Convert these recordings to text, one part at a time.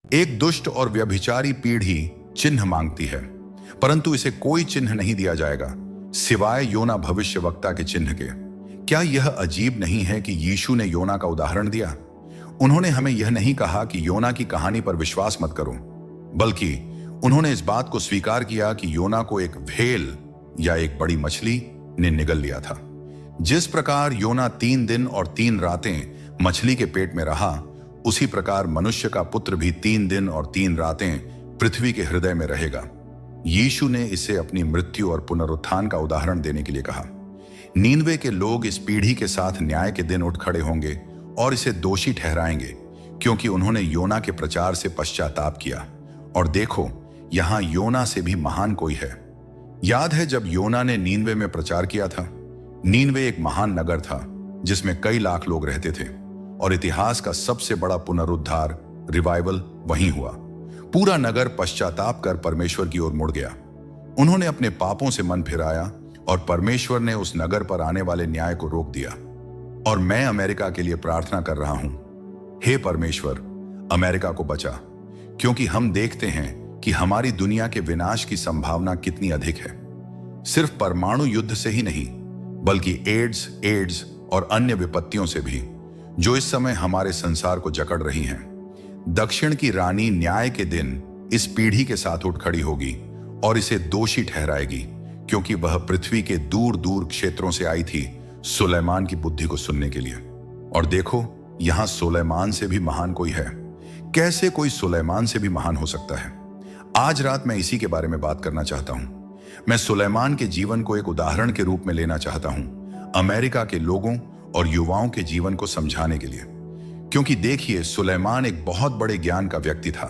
एक दुष्ट और व्यभिचारी पीढ़ी चिन्ह मांगती है, परंतु इसे कोई चिन्ह नहीं दिया जाएगा सिवाय योना भविष्यवक्ता के चिन्ह के। क्या यह अजीब नहीं है कि यीशु ने योना का उदाहरण दिया? उन्होंने हमें यह नहीं कहा कि योना की कहानी पर विश्वास मत करो, बल्कि उन्होंने इस बात को स्वीकार किया कि योना को एक व्हेल या एक बड़ी मछली ने निगल लिया था। जिस प्रकार योना 3 दिन और 3 रातें मछली के पेट में रहा, उसी प्रकार मनुष्य का पुत्र भी 3 दिन और 3 रातें पृथ्वी के हृदय में रहेगा। यीशु ने इसे अपनी मृत्यु और पुनरुत्थान का उदाहरण देने के लिए कहा। नीनवे के लोग इस पीढ़ी के साथ न्याय के दिन उठ खड़े होंगे और इसे दोषी ठहराएंगे, क्योंकि उन्होंने योना के प्रचार से पश्चाताप किया। और देखो, यहां योना से भी महान कोई है। याद है जब योना ने नीनवे में प्रचार किया था? नीनवे एक महान नगर था जिसमें कई लाख लोग रहते थे, और इतिहास का सबसे बड़ा पुनरुद्धार रिवाइवल वहीं हुआ। पूरा नगर पश्चाताप कर परमेश्वर की ओर मुड़ गया। उन्होंने अपने पापों से मन फिराया और परमेश्वर ने उस नगर पर आने वाले न्याय को रोक दिया। और मैं अमेरिका के लिए प्रार्थना कर रहा हूं, हे परमेश्वर, अमेरिका को बचा, क्योंकि हम देखते हैं कि हमारी दुनिया के विनाश की संभावना कितनी अधिक है। सिर्फ परमाणु युद्ध से ही नहीं, बल्कि एड्स और अन्य विपत्तियों से भी, जो इस समय हमारे संसार को जकड़ रही हैं। दक्षिण की रानी न्याय के दिन इस पीढ़ी के साथ उठ खड़ी होगी और इसे दोषी ठहराएगी, क्योंकि वह पृथ्वी के दूर दूर क्षेत्रों से आई थी सुलेमान की बुद्धि को सुनने के लिए। और देखो, यहां सुलेमान से भी महान कोई है। कैसे कोई सुलेमान से भी महान हो सकता है? आज रात मैं इसी के बारे में बात करना चाहता हूं। मैं सुलेमान के जीवन को एक उदाहरण के रूप में लेना चाहता हूं, अमेरिका के लोगों और युवाओं के जीवन को समझाने के लिए। क्योंकि देखिए, सुलेमान एक बहुत बड़े ज्ञान का व्यक्ति था,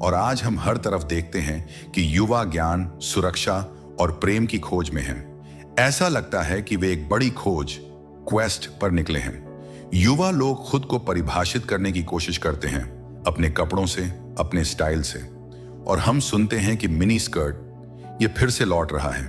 और आज हम हर तरफ देखते हैं कि युवा ज्ञान, सुरक्षा और प्रेम की खोज में हैं। ऐसा लगता है कि वे एक बड़ी खोज, क्वेस्ट पर निकले हैं। युवा लोग खुद को परिभाषित करने की कोशिश करते हैं, अपने कपड़ों से, अपने स्टाइल से। और हम सुनते हैं कि मिनी स्कर्ट ये फिर से लौट रहा है।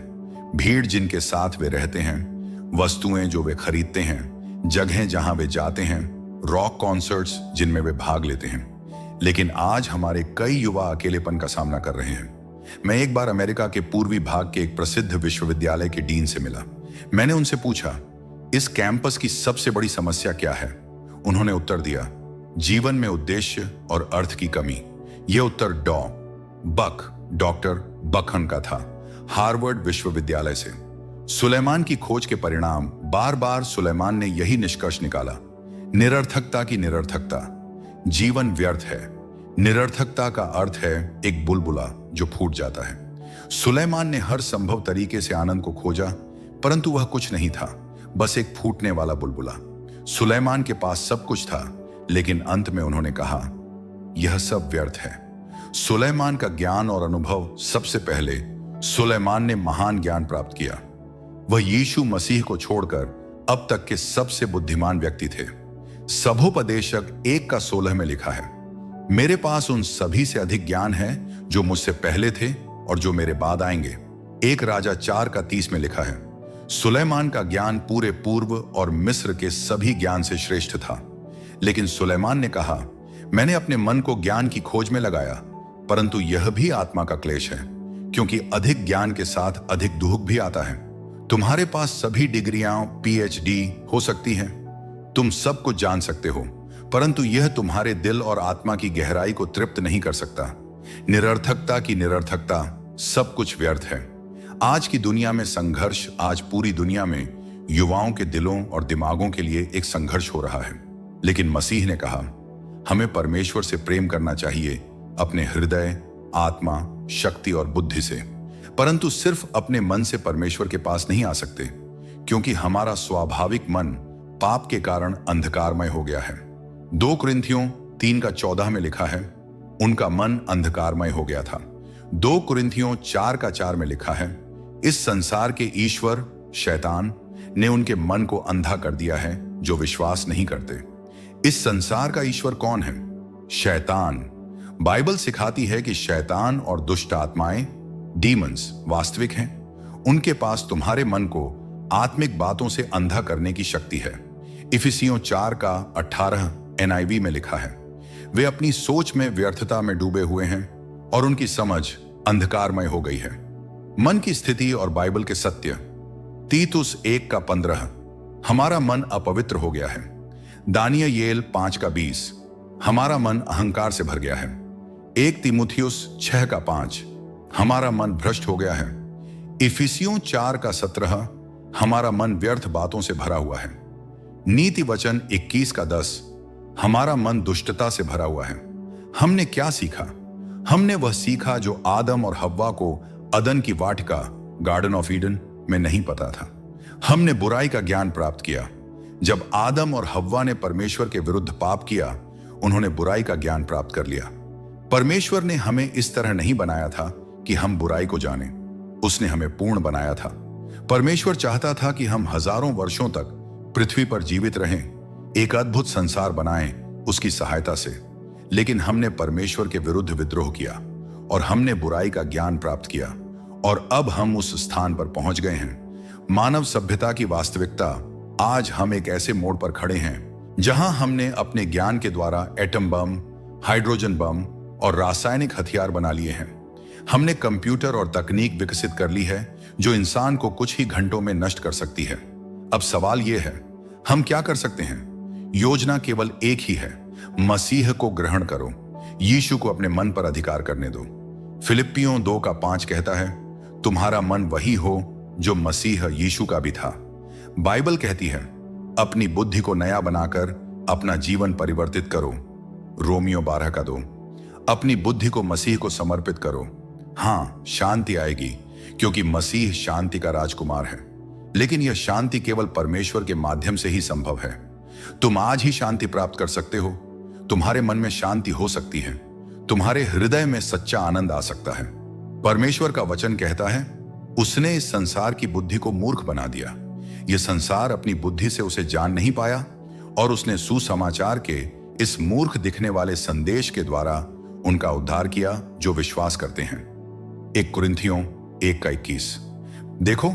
भीड़ जिनके साथ वे रहते हैं, वस्तुएं जो वे खरीदते हैं, जगहें जहां वे जाते हैं, रॉक कॉन्सर्ट्स जिनमें वे भाग लेते हैं। लेकिन आज हमारे कई युवा अकेलेपन का सामना कर रहे हैं। मैं एक बार अमेरिका के पूर्वी भाग के एक प्रसिद्ध विश्वविद्यालय के डीन से मिला। मैंने उनसे पूछा, इस कैंपस की सबसे बड़ी समस्या क्या है? उन्होंने उत्तर दिया, जीवन में उद्देश्य और अर्थ की कमी। यह उत्तर डॉक्टर बकहन का था, हार्वर्ड विश्वविद्यालय से। सुलेमान की खोज के परिणाम, बार बार सुलेमान ने यही निष्कर्ष निकाला, निरर्थकता की निरर्थकता। जीवन व्यर्थ है। निरर्थकता का अर्थ है एक बुलबुला जो फूट जाता है। सुलेमान ने हर संभव तरीके से आनंद को खोजा, परंतु वह कुछ नहीं था, बस एक फूटने वाला बुलबुला। सुलेमान के पास सब कुछ था, लेकिन अंत में उन्होंने कहा, यह सब व्यर्थ है। सुलेमान का ज्ञान और अनुभव, सबसे पहले सुलेमान ने महान ज्ञान प्राप्त किया। वह यीशु मसीह को छोड़कर अब तक के सबसे बुद्धिमान व्यक्ति थे। सभोपदेशक 1:16 में लिखा है, मेरे पास उन सभी से अधिक ज्ञान है जो मुझसे पहले थे और जो मेरे बाद आएंगे। 1 राजा 4:30 में लिखा है, सुलेमान का ज्ञान पूरे पूर्व और मिस्र के सभी ज्ञान से श्रेष्ठ था। लेकिन सुलेमान ने कहा, मैंने अपने मन को ज्ञान की खोज में लगाया, परंतु यह भी आत्मा का क्लेश है, क्योंकि अधिक ज्ञान के साथ अधिक दुख भी आता है। तुम्हारे पास सभी डिग्रियां, PhD हो सकती हैं, तुम सब कुछ जान सकते हो, परंतु यह तुम्हारे दिल और आत्मा की गहराई को तृप्त नहीं कर सकता। निरर्थकता की निरर्थकता, सब कुछ व्यर्थ है। आज की दुनिया में संघर्ष, आज पूरी दुनिया में युवाओं के दिलों और दिमागों के लिए एक संघर्ष हो रहा है। लेकिन मसीह ने कहा, हमें परमेश्वर से प्रेम करना चाहिए, अपने हृदय, आत्मा, शक्ति और बुद्धि से। परंतु सिर्फ अपने मन से परमेश्वर के पास नहीं आ सकते, क्योंकि हमारा स्वाभाविक मन पाप के कारण अंधकारमय हो गया है। 2 कुरिन्थियों 3:14 में लिखा है, उनका मन अंधकारमय हो गया था। 2 कुरिन्थियों 4:4 में लिखा है, इस संसार के ईश्वर शैतान ने उनके मन को अंधा कर दिया है, जो विश्वास नहीं करते। इस संसार का ईश्वर कौन है? शैतान। बाइबल सिखाती है कि शैतान और दुष्ट आत्माएं, डीमंस, वास्तविक हैं। उनके पास तुम्हारे मन को आत्मिक बातों से अंधा करने की शक्ति है। इफिसियों 4:18 NIV में लिखा है, वे अपनी सोच में व्यर्थता में डूबे हुए हैं और उनकी समझ अंधकारमय हो गई है। मन की स्थिति और बाइबल के सत्य। तीतुस 1:15, हमारा मन अपवित्र हो गया है। दानियेल 5:20, हमारा मन अहंकार से भर गया है। 1 तीमुथियुस 6:5, हमारा मन भ्रष्ट हो गया है। इफिसियों 4:17, हमारा मन व्यर्थ बातों से भरा हुआ है। नीति वचन 21:10, हमारा मन दुष्टता से भरा हुआ है। हमने क्या सीखा? हमने वह सीखा जो आदम और हव्वा को अदन की वाटिका गार्डन ऑफ ईडन में नहीं पता था। हमने बुराई का ज्ञान प्राप्त किया। जब आदम और हव्वा ने परमेश्वर के विरुद्ध पाप किया, उन्होंने बुराई का ज्ञान प्राप्त कर लिया। परमेश्वर ने हमें इस तरह नहीं बनाया था कि हम बुराई को जानें। उसने हमें पूर्ण बनाया था। परमेश्वर चाहता था कि हम हजारों वर्षों तक पृथ्वी पर जीवित रहें, एक अद्भुत संसार बनाएं उसकी सहायता से। लेकिन हमने परमेश्वर के विरुद्ध विद्रोह किया और हमने बुराई का ज्ञान प्राप्त किया और अब हम उस स्थान पर पहुंच गए हैं। मानव सभ्यता की वास्तविकता, आज हम एक ऐसे मोड़ पर खड़े हैं जहां हमने अपने ज्ञान के द्वारा एटम बम, हाइड्रोजन बम और रासायनिक हथियार बना लिए हैं। हमने कंप्यूटर और तकनीक विकसित कर ली है जो इंसान को कुछ ही घंटों में नष्ट कर सकती है। अब सवाल यह है, हम क्या कर सकते हैं? योजना केवल एक ही है, मसीह को ग्रहण करो। यीशु को अपने मन पर अधिकार करने दो। फिलिप्पियों 2:5 कहता है, तुम्हारा मन वही हो जो मसीह यीशु का भी था। बाइबल कहती है, अपनी बुद्धि को नया बनाकर अपना जीवन परिवर्तित करो। रोमियो 12:2, अपनी बुद्धि को मसीह को समर्पित करो। हां, शांति आएगी क्योंकि मसीह शांति का राजकुमार है। लेकिन यह शांति केवल परमेश्वर के माध्यम से ही संभव है। तुम आज ही शांति प्राप्त कर सकते हो। तुम्हारे मन में शांति हो सकती है। तुम्हारे हृदय में सच्चा आनंद आ सकता है। परमेश्वर का वचन कहता है, उसने इस संसार की बुद्धि को मूर्ख बना दिया। यह संसार अपनी बुद्धि से उसे जान नहीं पाया और उसने सुसमाचार के इस मूर्ख दिखने वाले संदेश के द्वारा उनका उद्धार किया जो विश्वास करते हैं। 1 कुरिन्थियों 1:21। देखो,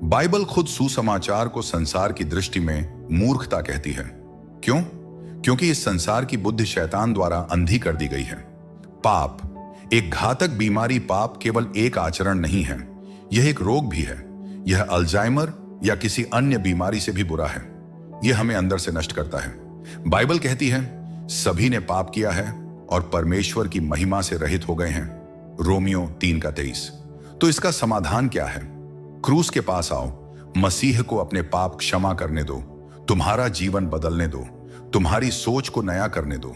बाइबल खुद सुसमाचार को संसार की दृष्टि में मूर्खता कहती है। क्यों? क्योंकि इस संसार की बुद्धि शैतान द्वारा अंधी कर दी गई है। पाप, एक घातक बीमारी। पाप केवल एक आचरण नहीं है, यह एक रोग भी है। यह अल्जाइमर या किसी अन्य बीमारी से भी बुरा है। यह हमें अंदर से नष्ट करता है। बाइबल कहती है, सभी ने पाप किया है और परमेश्वर की महिमा से रहित हो गए हैं। रोमियो 3:23। तो इसका समाधान क्या है? क्रूस के पास आओ, मसीह को अपने पाप क्षमा करने दो, तुम्हारा जीवन बदलने दो, तुम्हारी सोच को नया करने दो।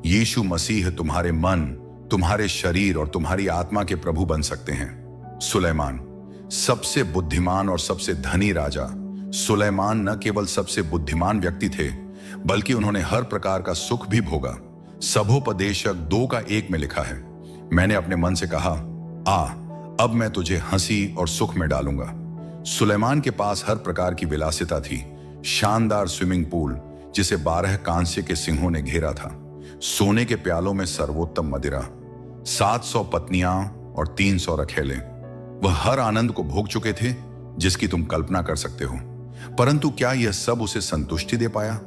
यीशु मसीह तुम्हारे मन, तुम्हारे शरीर और तुम्हारी आत्मा के प्रभु बन सकते हैं। सुलेमान, सबसे बुद्धिमान और सबसे धनी राजा। सुलेमान न केवल सबसे बुद्धिमान व्यक्ति थे, बल्कि उन्होंने हर प्रकार का सुख भी भोगा। सबोपदेशक 2:1 में लिखा है, मैंने अपने मन से कहा, अब मैं तुझे हंसी और सुख में डालूंगा। सुलेमान के पास हर प्रकार की विलासिता थी। शानदार स्विमिंग पूल जिसे 12 कांस्य के सिंहों ने घेरा था, सोने के प्यालों में सर्वोत्तम मदिरा, 700 पत्नियां और 300 रखेले। वह हर आनंद को भोग चुके थे जिसकी तुम कल्पना कर सकते हो। परंतु क्या यह सब उसे संतुष्टि दे पाया?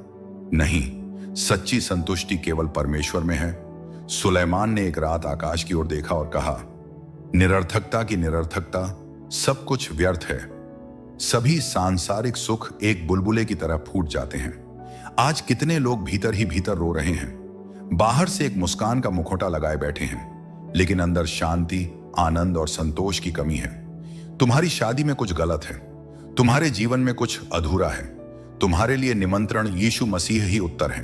नहीं, सच्ची संतुष्टि केवल परमेश्वर में है। सुलेमान ने एक रात आकाश की ओर देखा और कहा, निरर्थकता की निरर्थकता, सब कुछ व्यर्थ है। सभी सांसारिक सुख एक बुलबुले की तरह फूट जाते हैं। आज कितने लोग भीतर ही भीतर रो रहे हैं। बाहर से एक मुस्कान का मुखौटा लगाए बैठे हैं, लेकिन अंदर शांति, आनंद और संतोष की कमी है। तुम्हारी शादी में कुछ गलत है। तुम्हारे जीवन में कुछ अधूरा है। तुम्हारे लिए निमंत्रण यीशु मसीह ही उत्तर है।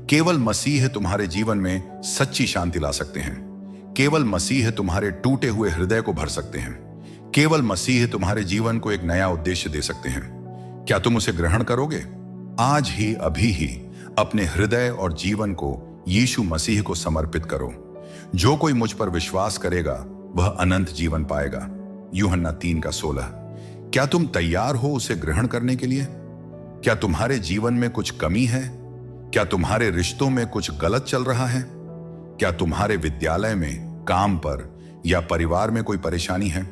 केवल मसीह तुम्हारे जीवन में सच्ची शांति ला सकते हैं। केवल मसीह तुम्हारे टूटे हुए हृदय को भर सकते हैं। केवल मसीह तुम्हारे जीवन को एक नया उद्देश्य दे सकते हैं। क्या तुम उसे ग्रहण करोगे? आज ही, अभी ही अपने हृदय और जीवन को यीशु मसीह को समर्पित करो। जो कोई मुझ पर विश्वास करेगा वह अनंत जीवन पाएगा। यूहन्ना 3:16। क्या तुम तैयार हो उसे ग्रहण करने के लिए? क्या तुम्हारे जीवन में कुछ कमी है? क्या तुम्हारे रिश्तों में कुछ गलत चल रहा है? क्या तुम्हारे विद्यालय में, काम पर या परिवार में कोई परेशानी है?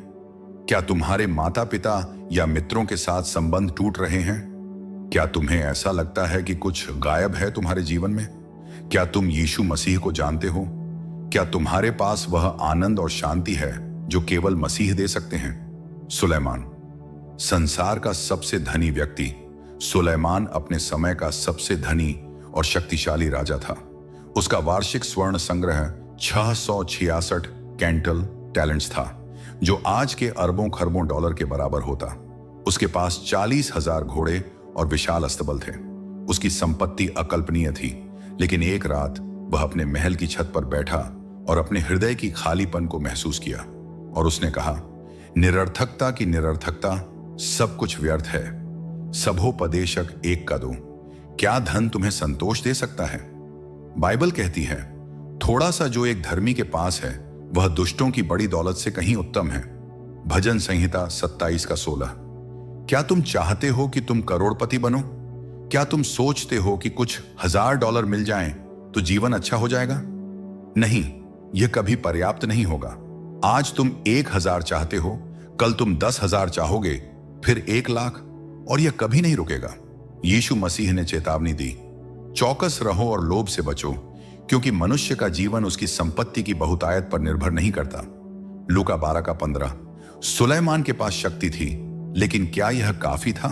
क्या तुम्हारे माता पिता या मित्रों के साथ संबंध टूट रहे हैं? क्या तुम्हें ऐसा लगता है कि कुछ गायब है तुम्हारे जीवन में? क्या तुम यीशु मसीह को जानते हो? क्या तुम्हारे पास वह आनंद और शांति है जो केवल मसीह दे सकते हैं? सुलेमान, संसार का सबसे धनी व्यक्ति सुलेमान अपने समय का सबसे धनी और शक्तिशाली राजा था। उसका वार्षिक स्वर्ण संग्रह 666 कैंटल टैलेंट्स था, जो आज के अरबों खरबों डॉलर के बराबर होता। उसके पास 40,000 घोड़े और विशाल अस्तबल थे। उसकी संपत्ति अकल्पनीय थी, लेकिन एक रात वह अपने महल की छत पर बैठा और अपने हृदय की खालीपन को महसूस किया, और उसने कहा, निरर्थकता की निरर्थकता, सब कुछ व्यर्थ है। सभोपदेशक 1 का 2। क्या धन तुम्हें संतोष दे सकता है? बाइबल कहती है, थोड़ा सा जो एक धर्मी के पास है वह दुष्टों की बड़ी दौलत से कहीं उत्तम है। भजन संहिता 27 का 16। क्या तुम चाहते हो कि तुम करोड़पति बनो? क्या तुम सोचते हो कि कुछ $1000 मिल जाएं तो जीवन अच्छा हो जाएगा? नहीं, यह कभी पर्याप्त नहीं होगा। आज तुम 1000 चाहते हो, कल तुम 10,000 चाहोगे, फिर 1,00,000, और यह कभी नहीं रुकेगा। यीशु मसीह ने चेतावनी दी, चौकस रहो और लोभ से बचो, क्योंकि मनुष्य का जीवन उसकी संपत्ति की बहुतायत पर निर्भर नहीं करता। लूका 12 का 15। सुलेमान के पास शक्ति थी, लेकिन क्या यह काफी था?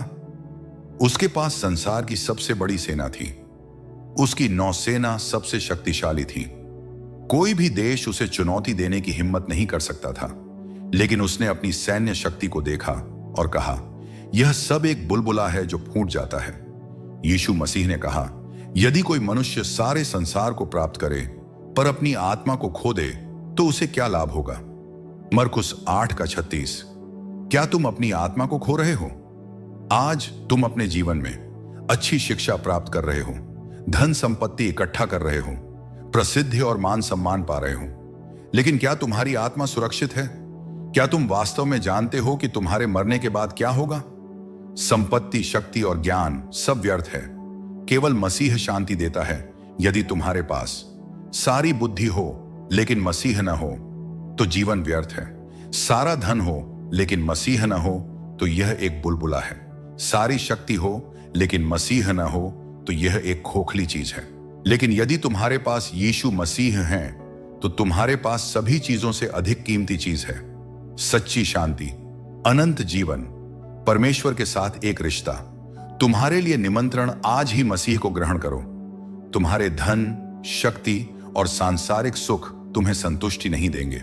उसके पास संसार की सबसे बड़ी सेना थी। उसकी नौसेना सबसे शक्तिशाली थी। कोई भी देश उसे चुनौती देने की हिम्मत नहीं कर सकता था, लेकिन उसने अपनी सैन्य शक्ति को देखा और कहा, यह सब एक बुलबुला है जो फूट जाता है। यीशु मसीह ने कहा, यदि कोई मनुष्य सारे संसार को प्राप्त करे पर अपनी आत्मा को खो दे तो उसे क्या लाभ होगा? मरकुस 8 का 36। क्या तुम अपनी आत्मा को खो रहे हो? आज तुम अपने जीवन में अच्छी शिक्षा प्राप्त कर रहे हो, धन संपत्ति इकट्ठा कर रहे हो, प्रसिद्धि और मान सम्मान पा रहे हो, लेकिन क्या तुम्हारी आत्मा सुरक्षित है? क्या तुम वास्तव में जानते हो कि तुम्हारे मरने के बाद क्या होगा? संपत्ति, शक्ति और ज्ञान सब व्यर्थ है। केवल मसीह शांति देता है। यदि तुम्हारे पास सारी बुद्धि हो लेकिन मसीह न हो तो जीवन व्यर्थ है। सारा धन हो लेकिन मसीह न हो तो यह एक बुलबुला है। सारी शक्ति हो लेकिन मसीह न हो तो यह एक खोखली चीज है। लेकिन यदि तुम्हारे पास यीशु मसीह है तो तुम्हारे पास सभी चीजों से अधिक कीमती चीज है, सच्ची शांति, अनंत जीवन, परमेश्वर के साथ एक रिश्ता। तुम्हारे लिए निमंत्रण आज ही मसीह को ग्रहण करो। तुम्हारे धन, शक्ति और सांसारिक सुख तुम्हें संतुष्टि नहीं देंगे।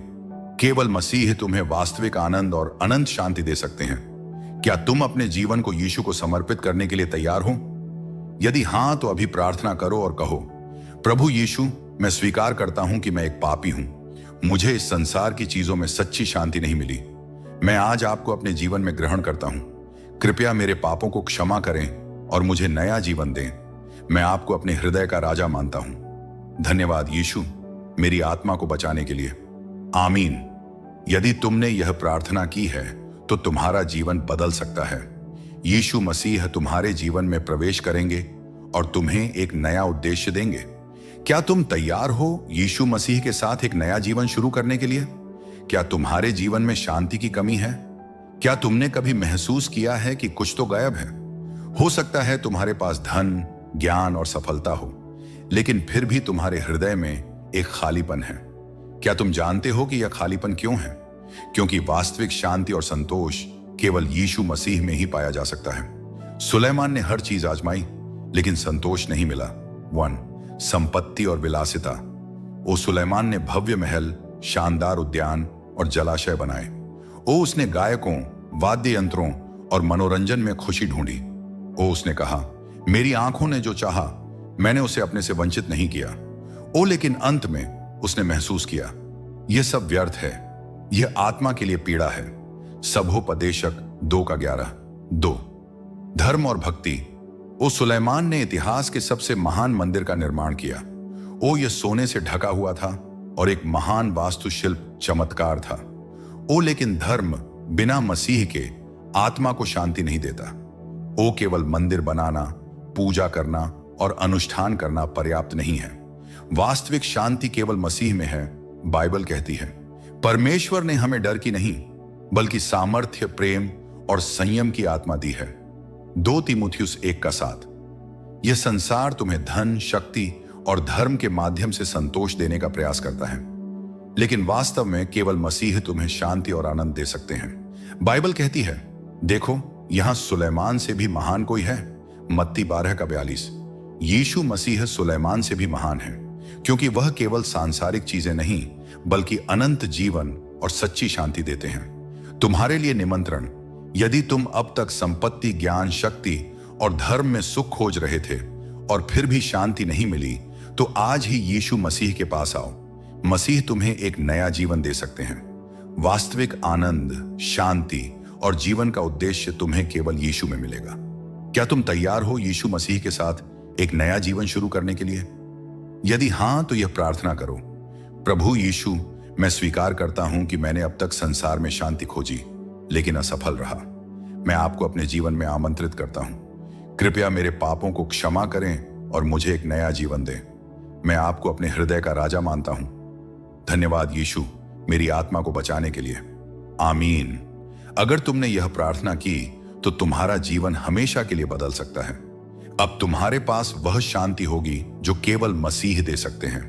केवल मसीह तुम्हें वास्तविक आनंद और अनंत शांति दे सकते हैं। क्या तुम अपने जीवन को यीशु को समर्पित करने के लिए तैयार हो? यदि हां, तो अभी प्रार्थना करो और कहो, प्रभु यीशु, मैं स्वीकार करता हूं कि मैं एक पापी हूं। मुझे इस संसार की चीजों में सच्ची शांति नहीं मिली। मैं आज आपको अपने जीवन में ग्रहण करता हूं। कृपया मेरे पापों को क्षमा करें और मुझे नया जीवन दें। मैं आपको अपने हृदय का राजा मानता हूं। धन्यवाद यीशु, मेरी आत्मा को बचाने के लिए। आमीन। यदि तुमने यह प्रार्थना की है तो तुम्हारा जीवन बदल सकता है। यीशु मसीह तुम्हारे जीवन में प्रवेश करेंगे और तुम्हें एक नया उद्देश्य देंगे। क्या तुम तैयार हो यीशु मसीह के साथ एक नया जीवन शुरू करने के लिए? क्या तुम्हारे जीवन में शांति की कमी है? क्या तुमने कभी महसूस किया है कि कुछ तो गायब है? हो सकता है तुम्हारे पास धन, ज्ञान और सफलता हो, लेकिन फिर भी तुम्हारे हृदय में एक खालीपन है। क्या तुम जानते हो कि यह खालीपन क्यों है? क्योंकि वास्तविक शांति और संतोष केवल यीशु मसीह में ही पाया जा सकता है। सुलेमान ने हर चीज आजमाई, लेकिन संतोष नहीं मिला। 1. संपत्ति और विलासिता। ओ सुलेमान ने भव्य महल, शानदार उद्यान और जलाशय बनाए। ओ उसने गायकों, वाद्य यंत्रों और मनोरंजन में खुशी ढूंढी। ओ उसने कहा, मेरी आंखों ने जो चाहा मैंने उसे अपने से वंचित नहीं किया। ओ लेकिन अंत में उसने महसूस किया, यह सब व्यर्थ है, यह आत्मा के लिए पीड़ा है। सभोपदेशक 2 का 11। 2. धर्म और भक्ति। ओ सुलेमान ने इतिहास के सबसे महान मंदिर का निर्माण किया। ओ यह सोने से ढका हुआ था और एक महान वास्तुशिल्प चमत्कार था। ओ लेकिन धर्म बिना मसीह के आत्मा को शांति नहीं देता। ओ केवल मंदिर बनाना, पूजा करना और अनुष्ठान करना पर्याप्त नहीं है। वास्तविक शांति केवल मसीह में है। बाइबल कहती है, परमेश्वर ने हमें डर की नहीं बल्कि सामर्थ्य, प्रेम और संयम की आत्मा दी है। 2 तीमुथियुस 1 का 7। यह संसार तुम्हें धन, शक्ति और धर्म के माध्यम से संतोष देने का प्रयास करता है, लेकिन वास्तव में केवल मसीह तुम्हें शांति और आनंद दे सकते हैं। बाइबल कहती है, देखो यहां सुलेमान से भी महान कोई है। मत्ती 12:42। यीशु मसीह सुलेमान से भी महान है, क्योंकि वह केवल सांसारिक चीजें नहीं बल्कि अनंत जीवन और सच्ची शांति देते हैं। तुम्हारे लिए निमंत्रण, यदि तुम अब तक संपत्ति, ज्ञान, शक्ति और धर्म में सुख खोज रहे थे और फिर भी शांति नहीं मिली, तो आज ही यीशु मसीह के पास आओ। मसीह तुम्हें एक नया जीवन दे सकते हैं। वास्तविक आनंद, शांति और जीवन का उद्देश्य तुम्हें केवल यीशु में मिलेगा। क्या तुम तैयार हो यीशु मसीह के साथ एक नया जीवन शुरू करने के लिए? यदि हां, तो यह प्रार्थना करो, प्रभु यीशु, मैं स्वीकार करता हूं कि मैंने अब तक संसार में शांति खोजी लेकिन असफल रहा। मैं आपको अपने जीवन में आमंत्रित करता हूं। कृपया मेरे पापों को क्षमा करें और मुझे एक नया जीवन दें। मैं आपको अपने हृदय का राजा मानता हूं। धन्यवाद यीशु, मेरी आत्मा को बचाने के लिए। आमीन। अगर तुमने यह प्रार्थना की तो तुम्हारा जीवन हमेशा के लिए बदल सकता है। अब तुम्हारे पास वह शांति होगी जो केवल मसीह दे सकते हैं।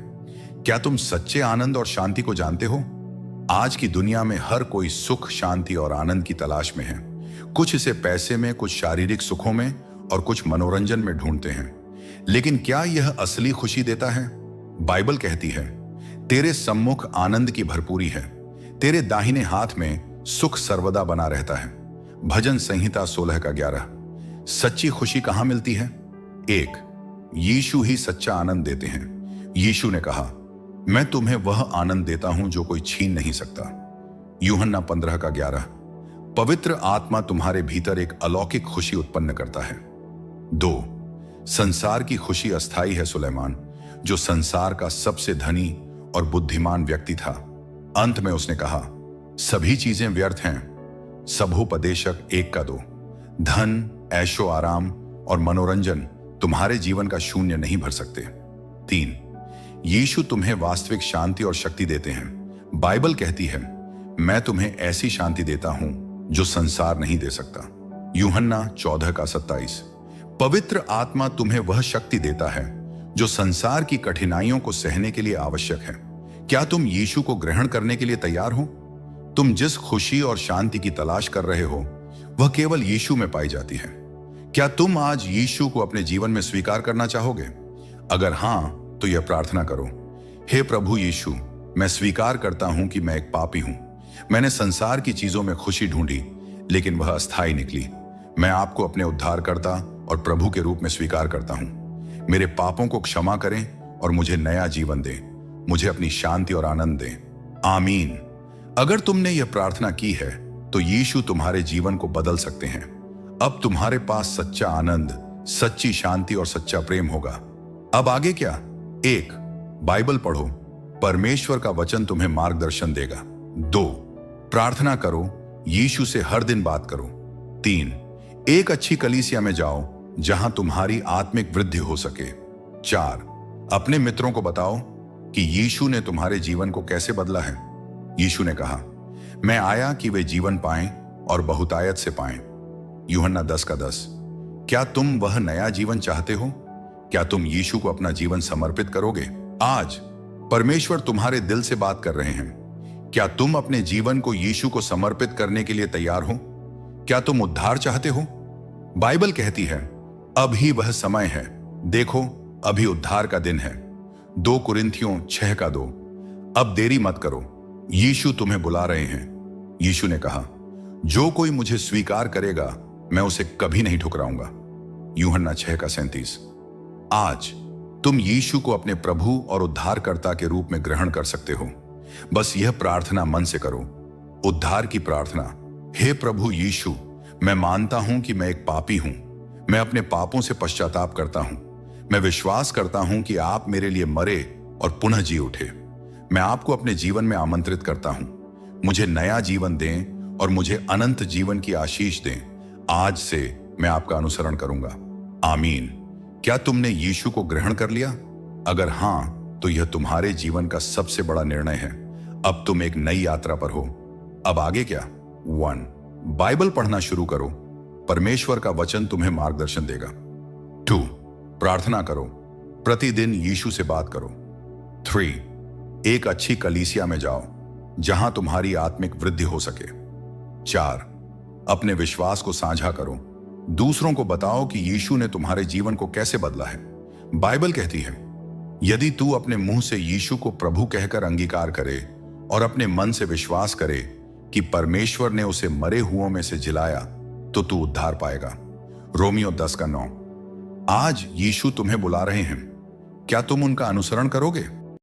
क्या तुम सच्चे आनंद और शांति को जानते हो? आज की दुनिया में हर कोई सुख, शांति और आनंद की तलाश में है। कुछ इसे पैसे में, कुछ शारीरिक सुखों में और कुछ मनोरंजन में ढूंढते हैं। लेकिन क्या यह असली खुशी देता है? बाइबल कहती है, तेरे सम्मुख आनंद की भरपूरी है, तेरे दाहिने हाथ में सुख सर्वदा बना रहता है। भजन संहिता 16:11। सच्ची खुशी कहां मिलती है? 1, यीशु ही सच्चा आनंद देते हैं। यीशु ने कहा, मैं तुम्हें वह आनंद देता हूं जो कोई छीन नहीं सकता। यूहन्ना 15:11। पवित्र आत्मा तुम्हारे भीतर एक अलौकिक खुशी उत्पन्न करता है। 2, संसार की खुशी अस्थाई है। सुलेमान, जो संसार का सबसे धनी और बुद्धिमान व्यक्ति था, अंत में उसने कहा, सभी चीजें व्यर्थ हैं। सबोपदेशक 1:2। धन, ऐशो आराम और मनोरंजन तुम्हारे जीवन का शून्य नहीं भर सकते। 3, यीशु तुम्हें वास्तविक शांति और शक्ति देते हैं। बाइबल कहती है, मैं तुम्हें ऐसी शांति देता हूं जो संसार नहीं दे सकता। यूहन्ना 14:27। पवित्र आत्मा तुम्हें वह शक्ति देता है जो संसार की कठिनाइयों को सहने के लिए आवश्यक है। क्या तुम यीशु को ग्रहण करने के लिए तैयार हो? तुम जिस खुशी और शांति की तलाश कर रहे हो, वह केवल यीशु में पाई जाती है। क्या तुम आज यीशु को अपने जीवन में स्वीकार करना चाहोगे? अगर हां, तो यह प्रार्थना करो, हे प्रभु यीशु, मैं स्वीकार करता हूं कि मैं एक पापी हूं। मैंने संसार की चीजों में खुशी ढूंढी, लेकिन वह अस्थायी निकली। मैं आपको अपने उद्धारकर्ता और प्रभु के रूप में स्वीकार करता हूं। मेरे पापों को क्षमा करें और मुझे नया जीवन दें। मुझे अपनी शांति और आनंद दें। आमीन। अगर तुमने यह प्रार्थना की है, तो यीशु तुम्हारे जीवन को बदल सकते हैं। अब तुम्हारे पास सच्चा आनंद, सच्ची शांति और सच्चा प्रेम होगा। अब आगे क्या? 1, बाइबल पढ़ो, परमेश्वर का वचन तुम्हें मार्गदर्शन देगा। 2, प्रार्थना करो, यीशु से हर दिन बात करो। 3, एक अच्छी कलीसिया में जाओ जहां तुम्हारी आत्मिक वृद्धि हो सके। 4, अपने मित्रों को बताओ कि यीशु ने तुम्हारे जीवन को कैसे बदला है। यीशु ने कहा, मैं आया कि वे जीवन पाएं और बहुतायत से पाएं। यूहन्ना 10:10। क्या तुम वह नया जीवन चाहते हो? क्या तुम यीशु को अपना जीवन समर्पित करोगे? आज परमेश्वर तुम्हारे दिल से बात कर रहे हैं। क्या तुम अपने जीवन को यीशु को समर्पित करने के लिए तैयार हो? क्या तुम उद्धार चाहते हो? बाइबल कहती है, अभी वह समय है, देखो अभी उद्धार का दिन है। 2 कुरिन्थियों 6:2। अब देरी मत करो, यीशु तुम्हें बुला रहे हैं। यीशु ने कहा, जो कोई मुझे स्वीकार करेगा, मैं उसे कभी नहीं ठुकराऊंगा। यूहन्ना 6:37। आज तुम यीशु को अपने प्रभु और उद्धारकर्ता के रूप में ग्रहण कर सकते हो। बस यह प्रार्थना मन से करो, उद्धार की प्रार्थना। हे प्रभु यीशु, मैं मानता हूं कि मैं एक पापी हूं। मैं अपने पापों से पश्चाताप करता हूं। मैं विश्वास करता हूं कि आप मेरे लिए मरे और पुनः जी उठे। मैं आपको अपने जीवन में आमंत्रित करता हूं। मुझे नया जीवन दें और मुझे अनंत जीवन की आशीष दें। आज से मैं आपका अनुसरण करूंगा। आमीन। क्या तुमने यीशु को ग्रहण कर लिया? अगर हां, तो यह तुम्हारे जीवन का सबसे बड़ा निर्णय है। अब तुम एक नई यात्रा पर हो। अब आगे क्या? 1, बाइबल पढ़ना शुरू करो, परमेश्वर का वचन तुम्हें मार्गदर्शन देगा। 2, प्रार्थना करो, प्रतिदिन यीशु से बात करो। 3. एक अच्छी कलीसिया में जाओ जहां तुम्हारी आत्मिक वृद्धि हो सके। 4. अपने विश्वास को साझा करो, दूसरों को बताओ कि यीशु ने तुम्हारे जीवन को कैसे बदला है। बाइबल कहती है, यदि तू अपने मुंह से यीशु को प्रभु कहकर अंगीकार करे और अपने मन से विश्वास करे कि परमेश्वर ने उसे मरे हुओं में से जिलाया, तो तू उद्धार पाएगा। रोमियो 10:9। आज यीशु तुम्हें बुला रहे हैं, क्या तुम उनका अनुसरण करोगे?